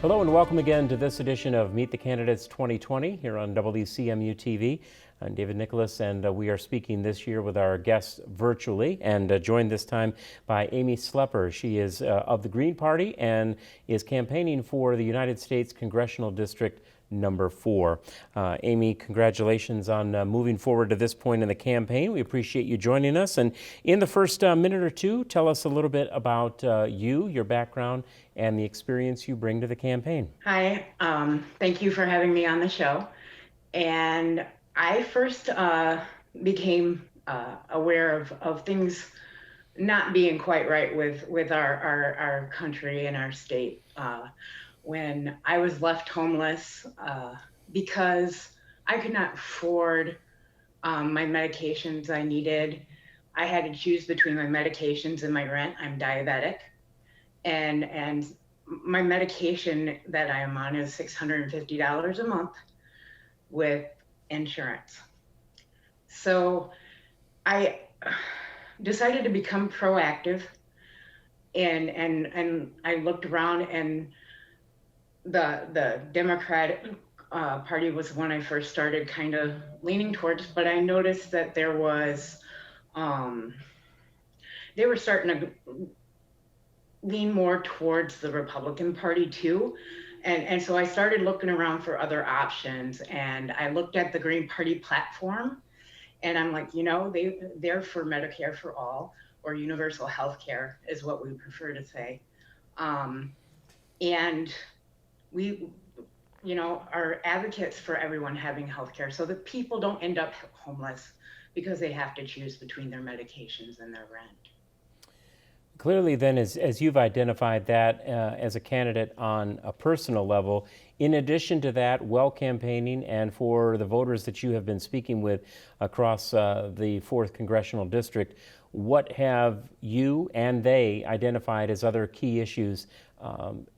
Hello and welcome again to this edition of Meet the Candidates 2020 here on WCMU TV. I'm David Nicholas, and we are speaking this year with our guests virtually, and joined this time by Amy Slepr. She is of the Green Party and is campaigning for the United States Congressional District number 4. Amy, congratulations on moving forward to this point in the campaign. We appreciate you joining us. And in the first minute or two, tell us a little bit about you, your background, and the experience you bring to the campaign. Hi, thank you for having me on the show. And I first became aware of things not being quite right with our country and our state when I was left homeless because I could not afford my medications I needed. I had to choose between my medications and my rent. I'm diabetic, and my medication that I am on is $650 a month with insurance. So I decided to become proactive, and I looked around, and the Democratic Party was one I first started kind of leaning towards, but I noticed that there was, they were starting to lean more towards the Republican Party too. And so I started looking around for other options, and I looked at the Green Party platform, and I'm like, they're for Medicare for all, or universal health care is what we prefer to say. And we, are advocates for everyone having health care so that people don't end up homeless because they have to choose between their medications and their rent. Clearly then, as you've identified that as a candidate on a personal level, in addition to that, well campaigning, and for the voters that you have been speaking with across the 4th Congressional District, what have you and they identified as other key issues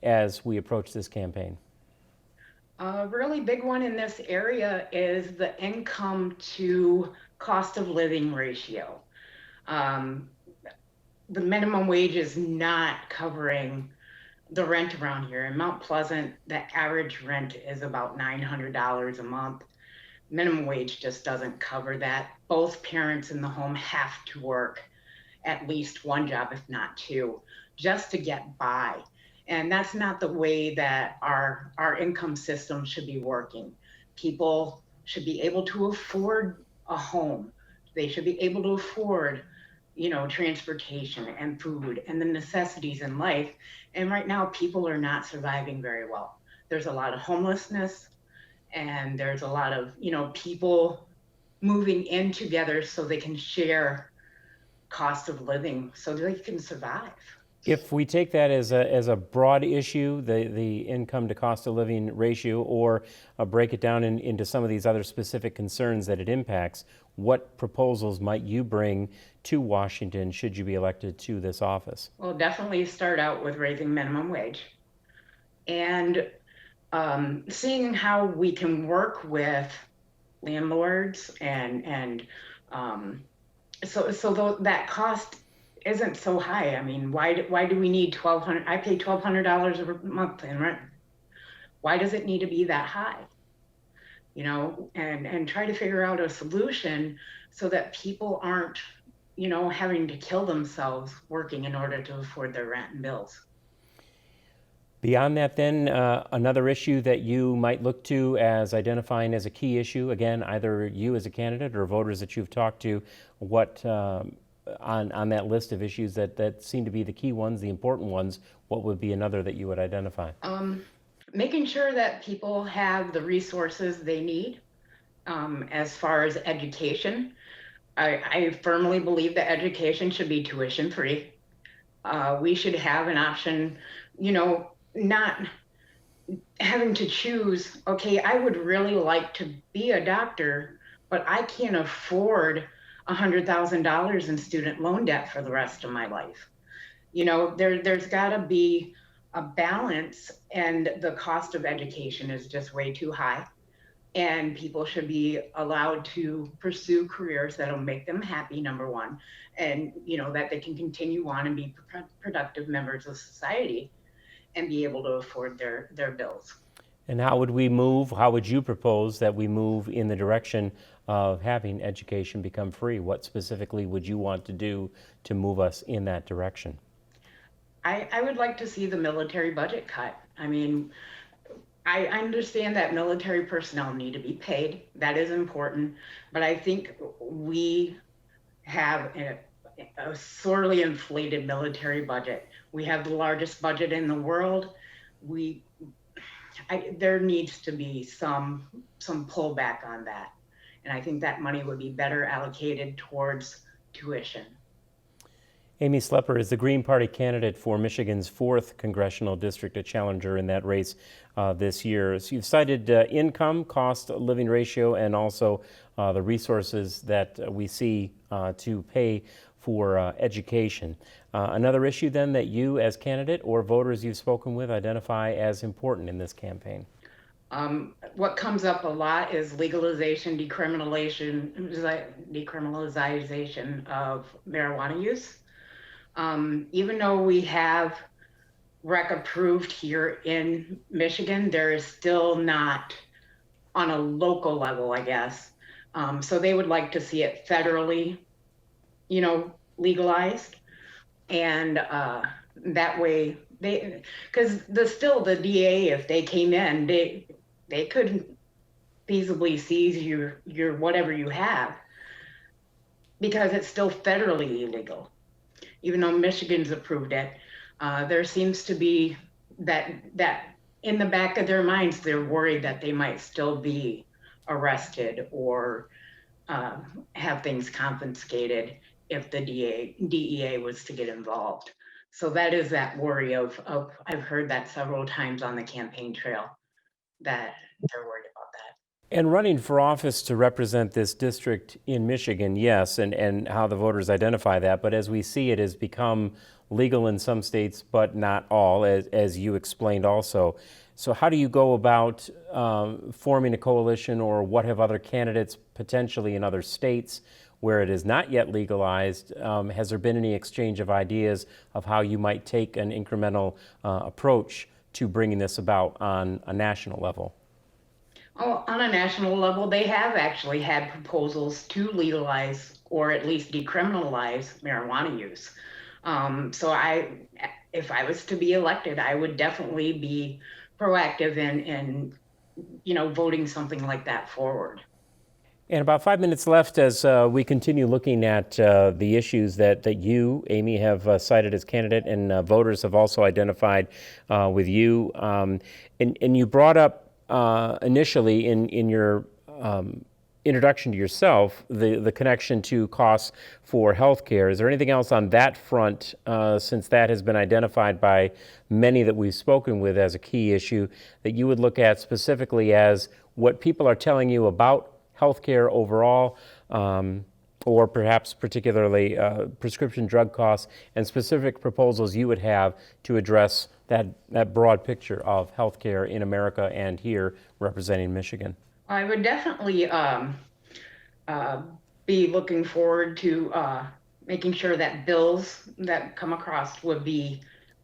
as we approach this campaign? A really big one in this area is the income to cost of living ratio. The minimum wage is not covering the rent around here. In Mount Pleasant, the average rent is about $900 a month. Minimum wage just doesn't cover that. Both parents in the home have to work at least one job, if not two, just to get by. And that's not the way that our income system should be working. People should be able to afford a home. They should be able to afford transportation and food and the necessities in life. And right now, people are not surviving very well. There's a lot of homelessness, and there's a lot of, people moving in together so they can share cost of living so they can survive. If we take that as a broad issue, the income to cost of living ratio, or break it down into some of these other specific concerns that it impacts, what proposals might you bring to Washington should you be elected to this office? Well, definitely start out with raising minimum wage, and seeing how we can work with landlords and so that cost isn't so high. I mean, why do we need $1,200? I pay $1,200 a month in rent. Why does it need to be that high? And try to figure out a solution so that people aren't, having to kill themselves working in order to afford their rent and bills. Beyond that, then, another issue that you might look to as identifying as a key issue, again, either you as a candidate or voters that you've talked to, what on that list of issues that seem to be the key ones, the important ones, what would be another that you would identify? Making sure that people have the resources they need as far as education. I firmly believe that education should be tuition free. We should have an option, not having to choose, okay, I would really like to be a doctor, but I can't afford $100,000 in student loan debt for the rest of my life. There's got to be a balance, and the cost of education is just way too high. And people should be allowed to pursue careers that'll make them happy, number one, and that they can continue on and be productive members of society. and be able to afford their bills. And how would we move, how would you propose that we move in the direction of having education become free? What specifically would you want to do to move us in that direction? I would like to see the military budget cut. I mean, I understand that military personnel need to be paid. That is important. But I think we have a sorely inflated military budget. We have the largest budget in the world. We, there needs to be some pullback on that. And I think that money would be better allocated towards tuition. Amy Slepr is the Green Party candidate for Michigan's 4th congressional district, a challenger in that race this year. So you've cited income, cost of living ratio, and also the resources that we see to pay for education. Another issue then that you as candidate or voters you've spoken with identify as important in this campaign? What comes up a lot is legalization, decriminalization of marijuana use. Even though we have rec approved here in Michigan, there is still not on a local level, I guess. So they would like to see it federally, legalized. And that way because the DA, if they came in, they could feasibly seize your whatever you have because it's still federally illegal. Even though Michigan's approved it, there seems to be that in the back of their minds, they're worried that they might still be arrested or have things confiscated if the DEA was to get involved. So that is that worry of I've heard that several times on the campaign trail that they're worried about that. And running for office to represent this district in Michigan, yes, and how the voters identify that, but as we see, it has become legal in some states, but not all, as you explained also. So how do you go about forming a coalition, or what have other candidates potentially in other states where it is not yet legalized? Has there been any exchange of ideas of how you might take an incremental approach to bringing this about on a national level? Oh, on a national level, they have actually had proposals to legalize or at least decriminalize marijuana use. So if I was to be elected, I would definitely be proactive in voting something like that forward. And about 5 minutes left as we continue looking at the issues that you, Amy, have cited as candidate, and voters have also identified with you. And you brought up initially in your introduction to yourself the connection to costs for health care. Is there anything else on that front, since that has been identified by many that we've spoken with as a key issue, that you would look at specifically as what people are telling you about healthcare overall, or perhaps particularly prescription drug costs, and specific proposals you would have to address that broad picture of healthcare in America and here representing Michigan? I would definitely be looking forward to making sure that bills that come across would be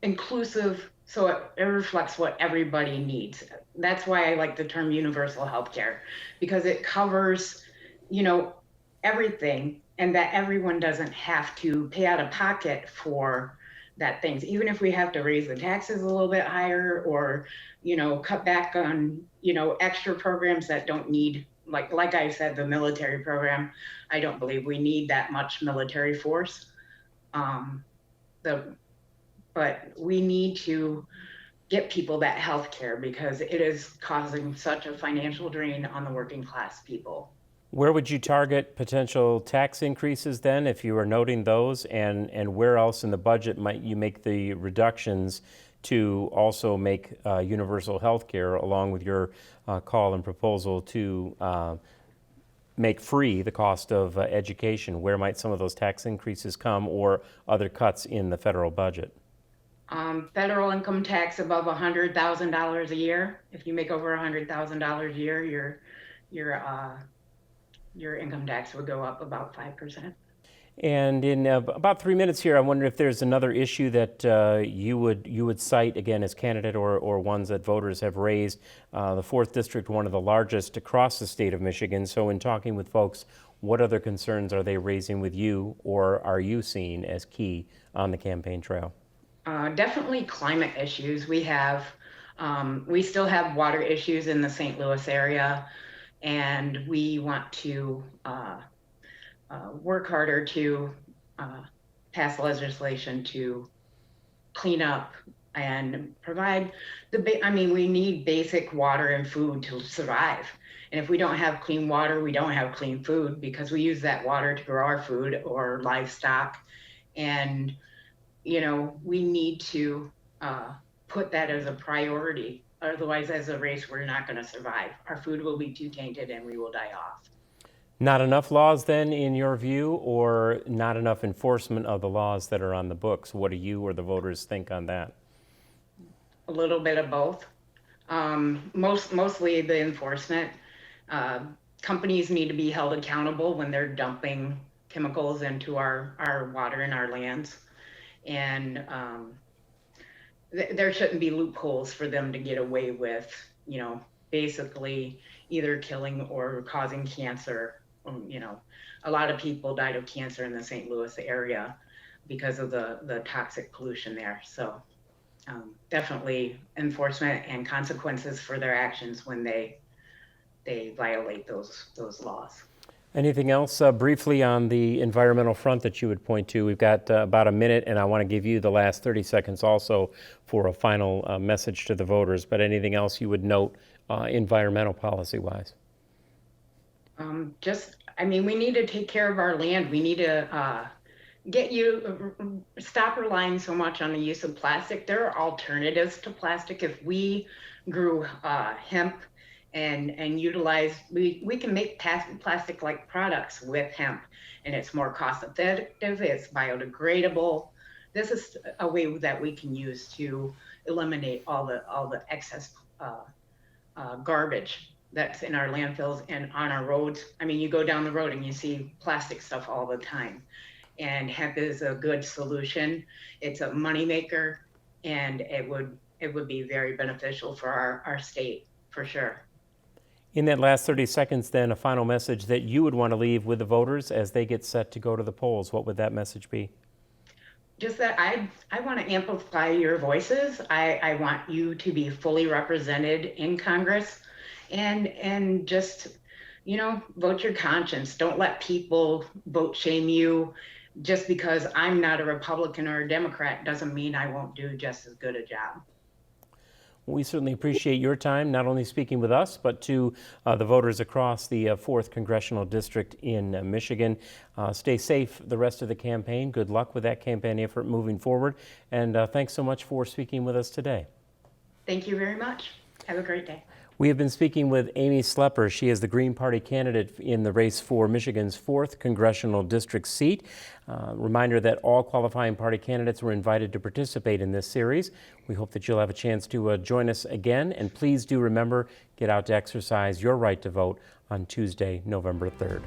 inclusive, so it reflects what everybody needs. That's why I like the term universal health care, because it covers, everything, and that everyone doesn't have to pay out of pocket for that things, even if we have to raise the taxes a little bit higher or, cut back on, extra programs that don't need, like I said, the military program. I don't believe we need that much military force. But we need to get people that health care because it is causing such a financial drain on the working class people. Where would you target potential tax increases then, if you were noting those, and where else in the budget might you make the reductions to also make universal health care, along with your call and proposal to make free the cost of education? Where might some of those tax increases come, or other cuts in the federal budget? Federal income tax above $100,000 a year. If you make over $100,000 a year, your income tax would go up about 5%. And in about 3 minutes here, I wonder if there's another issue that you would cite again as candidate or ones that voters have raised. The 4th District, one of the largest across the state of Michigan. So in talking with folks, what other concerns are they raising with you or are you seeing as key on the campaign trail? Definitely climate issues. We still have water issues in the St. Louis area, and we want to work harder to pass legislation to clean up and provide we need basic water and food to survive. And if we don't have clean water, we don't have clean food, because we use that water to grow our food or livestock. And, we need to put that as a priority. Otherwise, as a race, we're not going to survive. Our food will be too tainted and we will die off. Not enough laws then, in your view, or not enough enforcement of the laws that are on the books? What do you or the voters think on that? A little bit of both. Mostly the enforcement. Companies need to be held accountable when they're dumping chemicals into our water and our lands. And there shouldn't be loopholes for them to get away with, basically either killing or causing cancer. A lot of people died of cancer in the St. Louis area because of the toxic pollution there. So definitely enforcement and consequences for their actions when they violate those laws. Anything else briefly on the environmental front that you would point to? We've got about a minute, and I want to give you the last 30 seconds also for a final message to the voters. But anything else you would note environmental policy-wise? We need to take care of our land. We need to stop relying so much on the use of plastic. There are alternatives to plastic. If we grew hemp and utilize, we can make plastic-like products with hemp, and it's more cost-effective, it's biodegradable. This is a way that we can use to eliminate all the excess garbage that's in our landfills and on our roads. You go down the road and you see plastic stuff all the time. And hemp is a good solution. It's a moneymaker, and it would be very beneficial for our state, for sure. In that last 30 seconds, then, a final message that you would want to leave with the voters as they get set to go to the polls. What would that message be? Just that I want to amplify your voices. I want you to be fully represented in Congress, and just, vote your conscience. Don't let people vote shame you. Just because I'm not a Republican or a Democrat doesn't mean I won't do just as good a job. We certainly appreciate your time, not only speaking with us, but to the voters across the 4th Congressional District in Michigan. Stay safe the rest of the campaign. Good luck with that campaign effort moving forward. And thanks so much for speaking with us today. Thank you very much. Have a great day. We have been speaking with Amy Slepr. She is the Green Party candidate in the race for Michigan's 4th Congressional District seat. Reminder that all qualifying party candidates were invited to participate in this series. We hope that you'll have a chance to join us again. And please do remember, get out to exercise your right to vote on Tuesday, November 3rd.